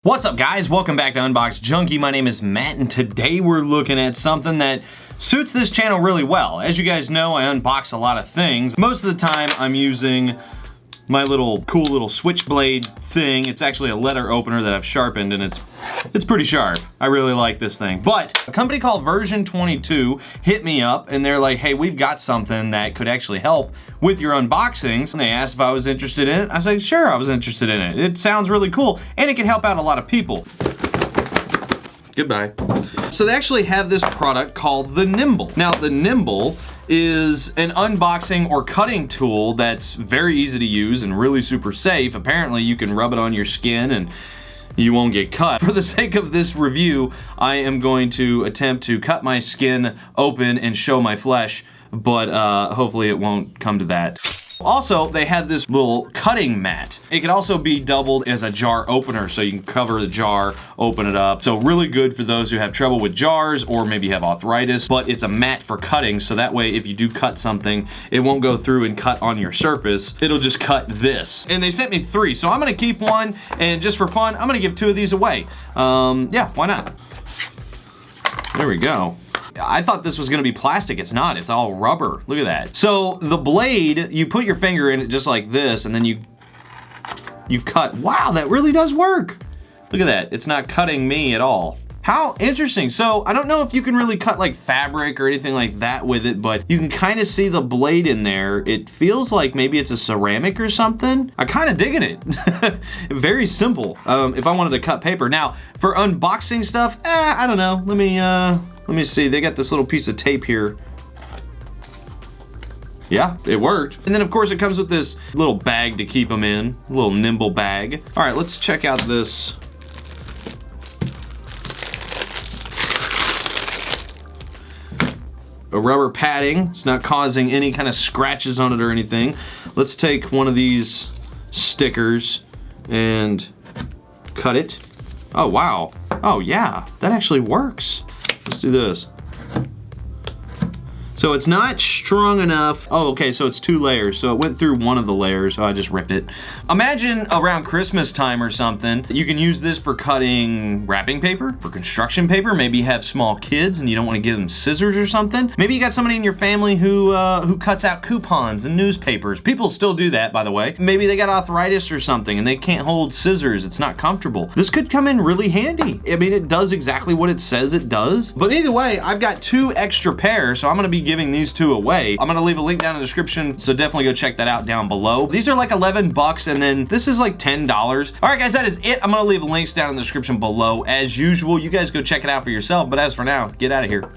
What's up guys, welcome back to Unbox Junkie. My name is Matt and today we're looking at something that suits this channel really well. As you guys know, I unbox a lot of things. Most of the time I'm using my cool little switchblade thing. It's actually a letter opener that I've sharpened and it's pretty sharp. I really like this thing. But a company called Version 22 hit me up and they're like, hey, we've got something that could actually help with your unboxings. And they asked if I was interested in it. I said, sure, I was interested in it. It sounds really cool and it can help out a lot of people. Goodbye. So they actually have this product called the Nimble. Now the Nimble is an unboxing or cutting tool that's very easy to use and really super safe. Apparently you can rub it on your skin and you won't get cut. For the sake of this review, I am going to attempt to cut my skin open and show my flesh, but hopefully it won't come to that. Also, they have this little cutting mat. It can also be doubled as a jar opener, so you can cover the jar, open it up. So really good for those who have trouble with jars or maybe have arthritis, but it's a mat for cutting, so that way if you do cut something, it won't go through and cut on your surface. It'll just cut this. And they sent me 3, so I'm gonna keep one, and just for fun, I'm gonna give 2 of these away. Yeah, why not? There we go. I thought this was gonna be plastic. It's not, it's all rubber. Look at that. So the blade, you put your finger in it just like this and then you cut. Wow, that really does work. Look at that, it's not cutting me at all. How interesting. So I don't know if you can really cut like fabric or anything like that with it, but you can kind of see the blade in there. It feels like maybe it's a ceramic or something. I'm kind of digging it. Very simple. If I wanted to cut paper. Now, for unboxing stuff, I don't know. Let me see, they got this little piece of tape here. Yeah, it worked. And then of course it comes with this little bag to keep them in, a little Nimble bag. All right, let's check out this. A rubber padding, it's not causing any kind of scratches on it or anything. Let's take one of these stickers and cut it. Oh, wow. Oh yeah, that actually works. Let's do this. So it's not strong enough. Oh, okay, so it's 2 layers. So it went through one of the layers, so I just ripped it. Imagine around Christmas time or something, you can use this for cutting wrapping paper, for construction paper. Maybe you have small kids and you don't want to give them scissors or something. Maybe you got somebody in your family who cuts out coupons and newspapers. People still do that, by the way. Maybe they got arthritis or something and they can't hold scissors. It's not comfortable. This could come in really handy. I mean, it does exactly what it says it does. But either way, I've got 2 extra pairs, so I'm gonna be giving these 2 away. I'm gonna leave a link down in the description, so definitely go check that out down below. These are like 11 bucks and then this is like $10. All right guys, that is it. I'm gonna leave links down in the description below as usual. You guys go check it out for yourself, but as for now, get out of here.